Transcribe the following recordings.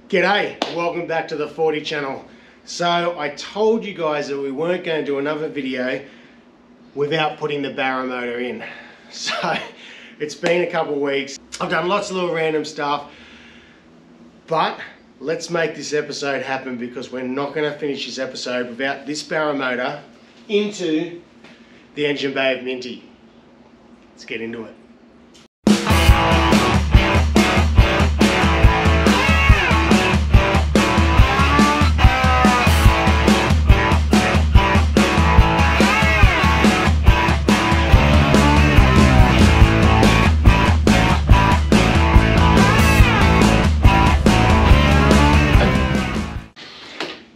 G'day, welcome back to the 40 channel. So I told you guys that we weren't going to do another video without putting the Barra motor in. So it's been a couple of weeks. I've done lots of little random stuff, but let's make this episode happen because we're not going to finish this episode without this Barra motor into the engine bay of Minty. Let's get into it.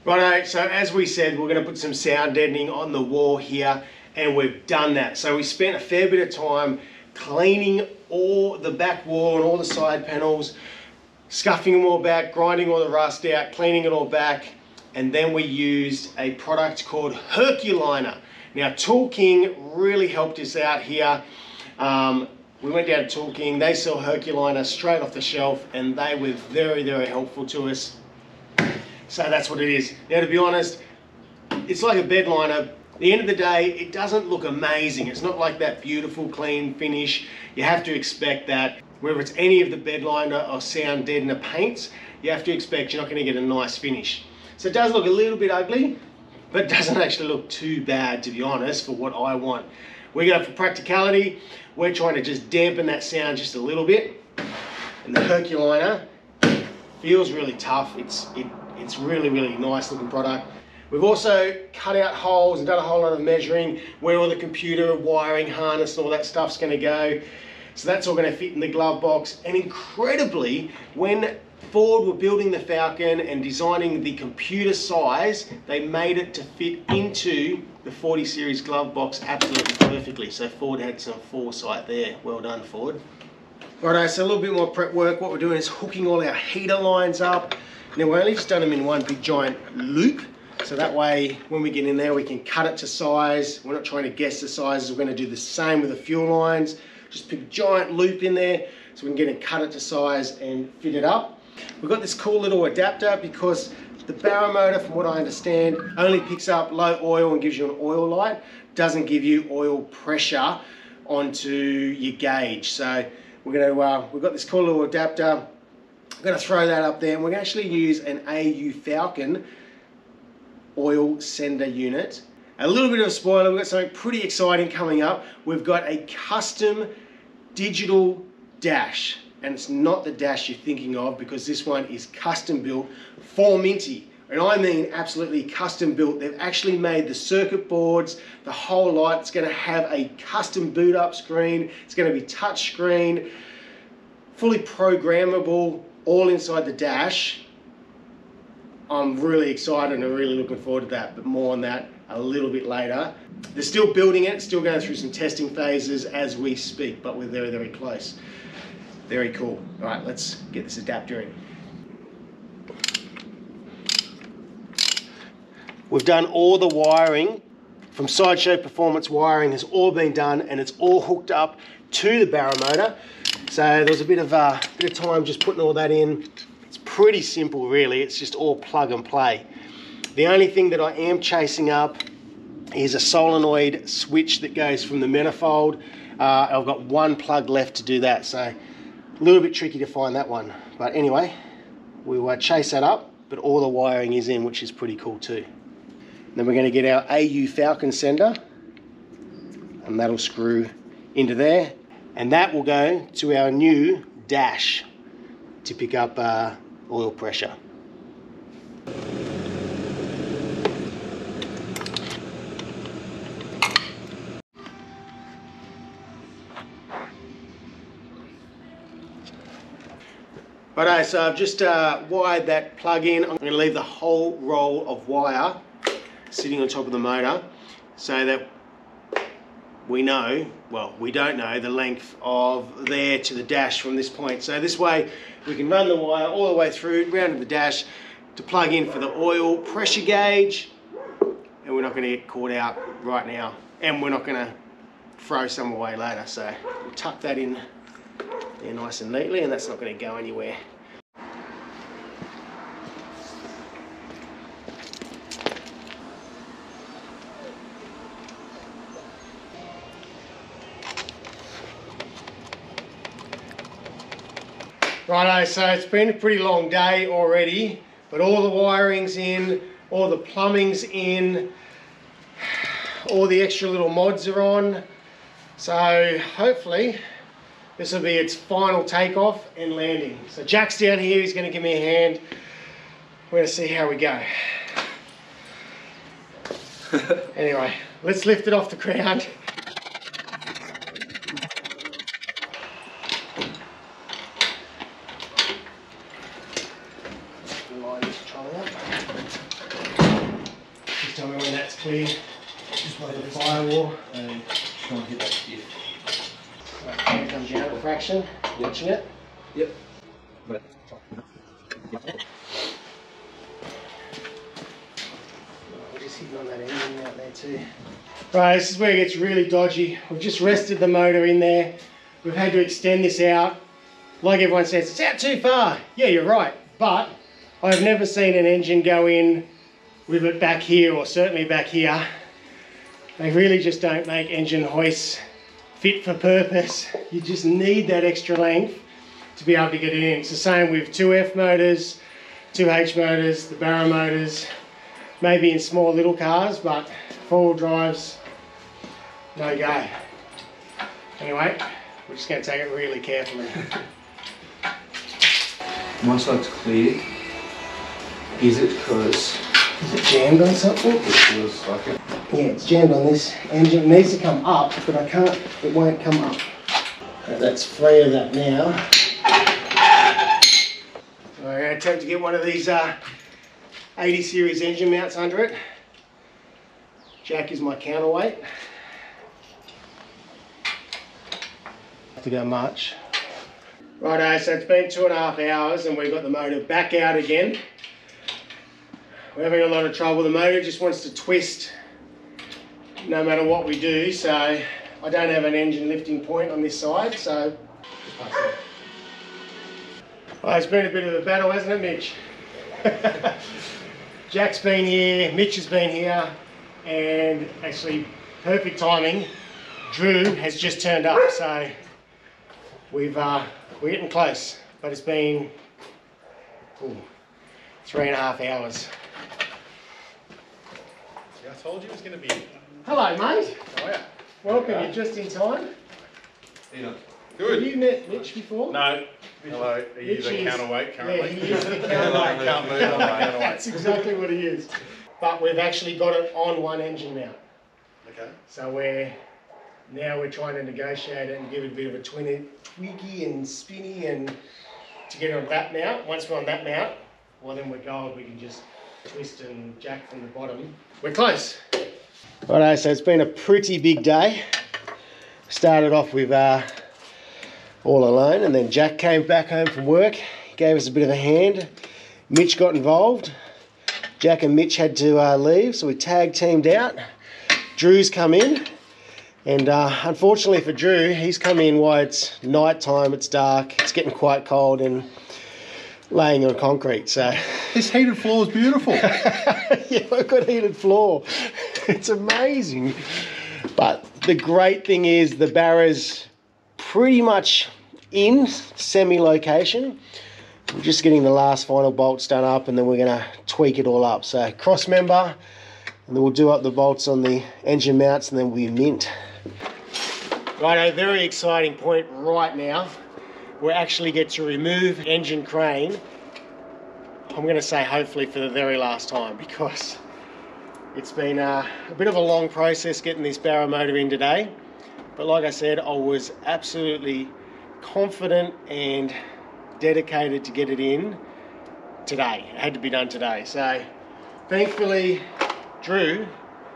Righto, so as we said, we're going to put some sound deadening on the wall here, and we've done that. So we spent a fair bit of time cleaning all the back wall and all the side panels, scuffing them all back, grinding all the rust out, cleaning it all back, and then we used a product called Herculiner. Now Tool King really helped us out here. We went down to Tool King, they sell Herculiner straight off the shelf, and they were very, very helpful to us. So that's what it is. Now, to be honest, it's like a bed liner. At the end of the day, it doesn't look amazing. It's not like that beautiful, clean finish. You have to expect that. Whether it's any of the bed liner or sound deadener paints, you have to expect you're not going to get a nice finish. So it does look a little bit ugly, but it doesn't actually look too bad, to be honest, for what I want. We go for practicality. We're trying to just dampen that sound just a little bit. And the Herculiner feels really tough. It's really, really nice looking product. We've also cut out holes and done a whole lot of measuring where all the computer wiring harness and all that stuff's going to go. So that's all going to fit in the glove box. And incredibly, when Ford were building the Falcon and designing the computer size, they made it to fit into the 40 series glove box absolutely perfectly. So Ford had some foresight there. Well done, Ford. Righto, so a little bit more prep work. What we're doing is hooking all our heater lines up. Now we've only just done them in one big giant loop, so that way when we get in there we can cut it to size. We're not trying to guess the sizes. We're going to do the same with the fuel lines. Just put a giant loop in there so we can get it, cut it to size and fit it up. We've got this cool little adapter because the Barra motor, from what I understand, only picks up low oil and gives you an oil light. Doesn't give you oil pressure onto your gauge. So we're going to, we've got this cool little adapter. I'm going to throw that up there, and we're going to actually use an AU Falcon oil sender unit. A little bit of a spoiler, we've got something pretty exciting coming up. We've got a custom digital dash, and it's not the dash you're thinking of because this one is custom built for Minty. And I mean absolutely custom built. They've actually made the circuit boards, the whole lot. It's going to have a custom boot up screen. It's going to be touch screen, fully programmable, all inside the dash. I'm really excited and really looking forward to that, but more on that a little bit later. They're still building it, still going through some testing phases as we speak, but we're very, very close. Very cool. All right, let's get this adapter in. We've done all the wiring from Sideshow Performance Wiring has all been done, and it's all hooked up to the Barra motor. So there was a bit of time just putting all that in. It's pretty simple really, it's just all plug and play. The only thing that I am chasing up is a solenoid switch that goes from the manifold. I've got one plug left to do that, so a little bit tricky to find that one. But anyway, we will chase that up, but all the wiring is in, which is pretty cool too. Then we're going to get our AU Falcon sender, and that'll screw into there. And that will go to our new dash to pick up oil pressure. Righto, so I've just wired that plug in. I'm going to leave the whole roll of wire sitting on top of the motor so that we know, well, we don't know the length of there to the dash from this point. So this way we can run the wire all the way through, round to the dash to plug in for the oil pressure gauge, and we're not going to get caught out right now, and we're not going to throw some away later. So we'll tuck that in there nice and neatly, and that's not going to go anywhere. Righto, so it's been a pretty long day already, but all the wiring's in, all the plumbing's in, all the extra little mods are on. So hopefully this will be its final takeoff and landing. So Jack's down here, he's going to give me a hand. We're going to see how we go. Anyway, let's lift it off the ground. Line this trolley up. Just tell me when that's clear. Just wait for the firewall. And try and hit that stiff. Right, comes down at a fraction. Watching it. Yep. But we're just hitting on that engine out there too. Right, this is where it gets really dodgy. We've just rested the motor in there. We've had to extend this out. Like everyone says, it's out too far. Yeah, you're right. But I've never seen an engine go in with it back here, or certainly back here. They really just don't make engine hoists fit for purpose. You just need that extra length to be able to get it in. It's the same with 2F motors, 2H motors, the Barra motors, maybe in small little cars, but four-wheel drives, no go. Anyway, we're just going to take it really carefully. my side's clear. Is it because Is it jammed on something? it feels like it? Yeah, it's jammed on this engine. It needs to come up, but I can't, it won't come up. That's free of that now. So I'm going to attempt to get one of these 80 series engine mounts under it. Jack is my counterweight. Have to go much. Righto, so it's been 2.5 hours and we've got the motor back out again. We're having a lot of trouble. The motor just wants to twist no matter what we do, so I don't have an engine lifting point on this side, so well, it's been a bit of a battle, hasn't it, Mitch? Jack's been here, Mitch has been here, and actually perfect timing, Drew has just turned up, so we're getting close, but it's been 3.5 hours. I told you it was going to be. Hello, mate. Oh, yeah. Welcome, you're just in time. Yeah. Good. Have you met Mitch before? No. Hello. Are you Mitch the is- counterweight currently? Yeah, he is the I counterweight. can't move on the counterweight. That's exactly what he is. But we've actually got it on one engine mount. Okay. So we're trying to negotiate it and give it a bit of a twiggy and spinny and to get it on that mount. Once we're on that mount, well then we're gold. We can just twist and jack from the bottom. We're close. Righto, so it's been a pretty big day. Started off with all alone, and then Jack came back home from work, gave us a bit of a hand. Mitch got involved. Jack and Mitch had to leave, so we tag teamed out. Drew's come in, and unfortunately for Drew, he's come in while it's night time, it's dark, it's getting quite cold, and laying on concrete. So This heated floor is beautiful. yeah, we've got heated floor. It's amazing. But the great thing is the Barra's pretty much in semi-location. We're just getting the last final bolts done up, and then we're going to tweak it all up. So cross member, and then we'll do up the bolts on the engine mounts, and then we'll be mint. Right, a very exciting point right now. We actually get to remove engine crane. I'm going to say hopefully for the very last time, because it's been a bit of a long process getting this Barra motor in today. But like I said, I was absolutely confident and dedicated to get it in today. It had to be done today. So thankfully, Drew,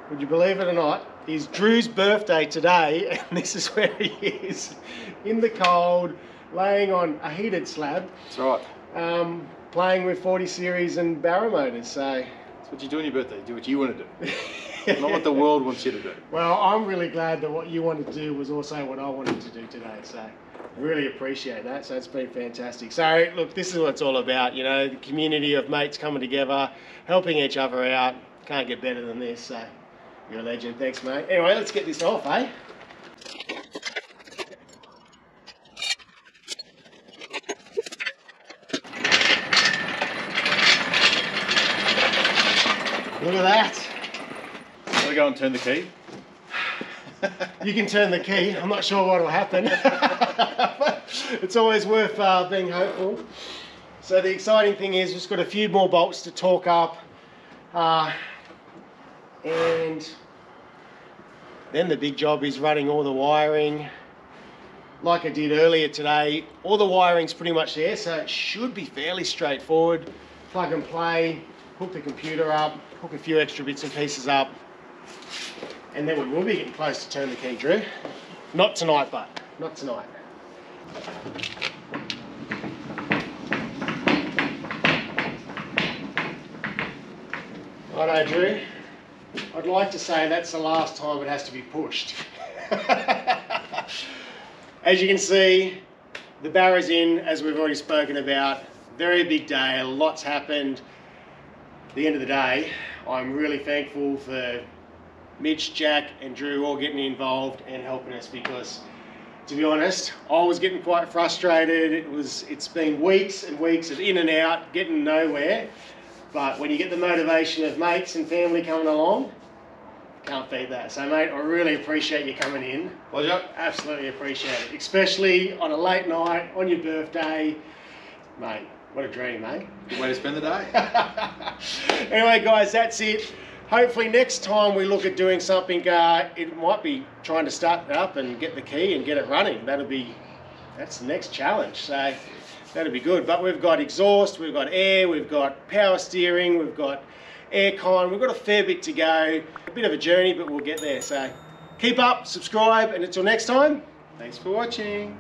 would you believe it or not, is Drew's birthday today, and this is where he is, in the cold, laying on a heated slab. That's right. Playing with 40 series and Barra motors. So That's what you do on your birthday. Do what you want to do. Not what the world wants you to do. well, I'm really glad that what you wanted to do was also what I wanted to do today. So really appreciate that. So it's been fantastic. So look, this is what it's all about, you know, the community of mates coming together, helping each other out. Can't get better than this. So you're a legend. Thanks, mate. Anyway, let's get this off, eh? Look at that. Gotta go and turn the key. You can turn the key. I'm not sure what will happen. But it's always worth being hopeful. So the exciting thing is we've just got a few more bolts to torque up. And then the big job is running all the wiring. Like I did earlier today, all the wiring's pretty much there, so it should be fairly straightforward. Plug and play, hook the computer up, hook a few extra bits and pieces up, and then we will be getting close to turn the key, Drew. Not tonight, but not tonight. Righto, Drew. I'd like to say that's the last time it has to be pushed. As you can see, the Barra's in, as we've already spoken about. Very big day, a lot's happened. At the end of the day, I'm really thankful for Mitch, Jack and Drew all getting involved and helping us, because to be honest, I was getting quite frustrated. It's been weeks and weeks of in and out, getting nowhere. But when you get the motivation of mates and family coming along, can't beat that. So mate, I really appreciate you coming in. Pleasure. Absolutely appreciate it. Especially on a late night, on your birthday. Mate, what a dream, mate. Good way to spend the day. Anyway guys, that's it. Hopefully next time we look at doing something, it might be trying to start it up and get the key and get it running. That's the next challenge. So that'll be good. But we've got exhaust, we've got air, we've got power steering, we've got aircon, we've got a fair bit to go. A bit of a journey, but we'll get there. So keep up, subscribe, and until next time, thanks for watching.